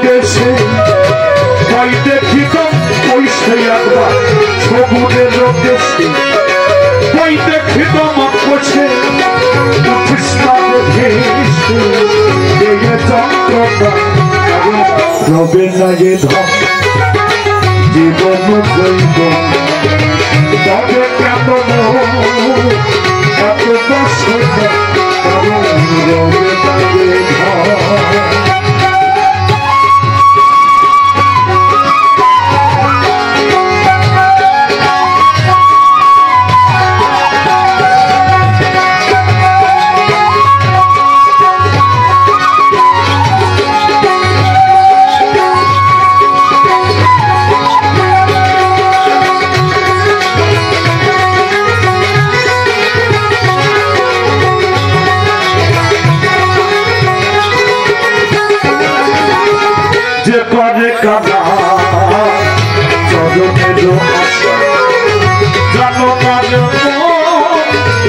দেশে তাই দেখিত ওই সেই একবার সবুজের দেশে তাই দেখিত মকছে চন্দ্রটা রবে লাগে ধম জীবন জৈব তবে কেমন এত কষ্ট রবে লাগে ধম যে করে কাদা চরণের আশা জানো না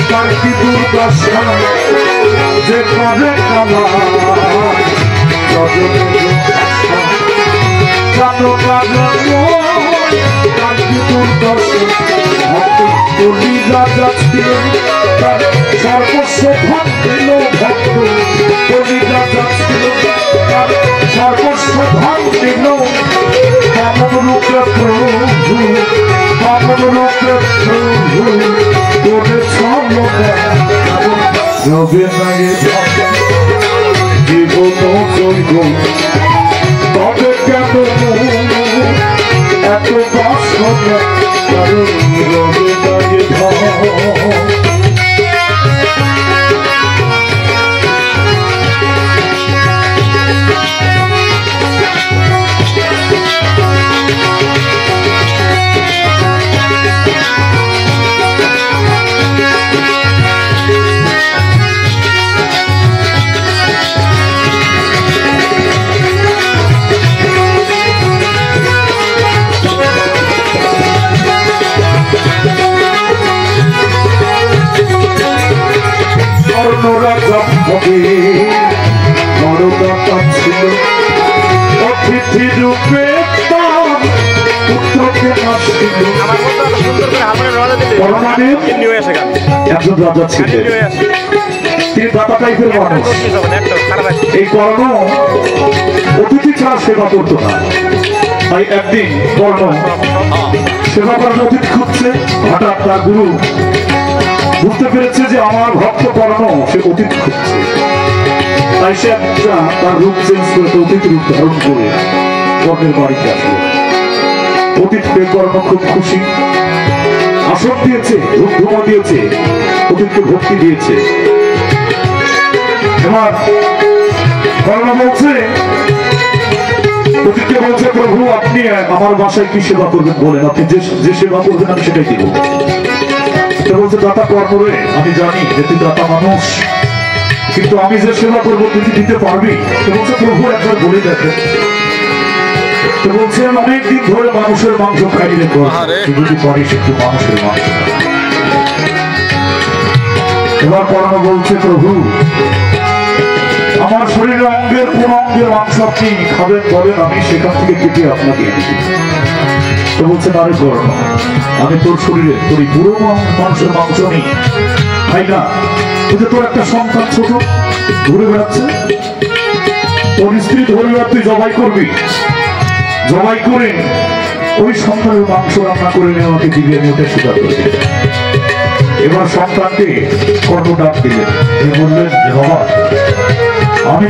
তার কি দুর্দশা যে করে কাদা চরণের আশা জানো না তার কি দুর্দশা কলি রাজা ছিল তার সর্বস্ব ভাগ দিল ভক্ত কলি রাজা ছিল তার সর্বস্ব ভাগ দিল বামন রূপে প্রভু তোরে ছল রবে লাগে জীবন জৈব তবে কেন এত বাসনা কারণ রবে লাগে অতিথি রূপে একজন রাজা ছিলেন তিনি দাতা টাইপের মানুষ এই কর্ণ অতিথি ছাড়া সেবা করতো না তাই একদিন কর্ণ সেবা করার অতিথি খুঁজছে হঠাৎ তার গুরু বুঝতে পেরেছে যে আমার ভক্ত কর্ণ সে অতিথি খুঁজছে তাই সে একটা তার রূপ চেঞ্জ করে অতিথি রূপ ধারণ করে কর্ণের বাড়িতে আসলো অতিথি পেয়ে কর্ণ খুব খুশি আসন দিয়েছে ধূপ ধুমা দিয়েছে অতিথিকে ভক্তি দিয়েছে এবার কর্ণ বলছে অতিথিকে বলছে প্রভু আপনি আমার বাসায় কি সেবা করবেন বলেন আপনি যে সেবা করবেন আমি সেটাই দিব বলছে দাতা কর্ম রে আমি জানি যে তুই দাতা মানুষ কিন্তু আমি যে সেবা করবো তুই দিতে পারবি তো বলছে প্রভু একবার বলে দেখে তো বলছে অনেকদিন ধরে মানুষের মাংস খাইলে যদি পারিস একটু মানুষের মাংস এবার কর্ণ বলছে প্রভু আমার শরীরের অঙ্গের কোন অঙ্গের মাংস আপনি খাবেন বলেন আমি সেখান থেকে কেটে আপনাকে এনে দিই তো বলছে আরে কর্ণ আমি তোর শরীরে তোর পুরো মানুষের মাংস নেই তাই না তোর একটা সন্তান ছোট ঘুরে বেড়াচ্ছে তোর স্ত্রী ধরে তুই জবাই করবি জবাই করে ওই সন্তানের মাংস রান্না করে নিয়ে আমাকে দিবি আমি ওটা স্বীকার করে এবার সন্তানকে কর্ণ ডাক দিলেন বললেন বাবা আমি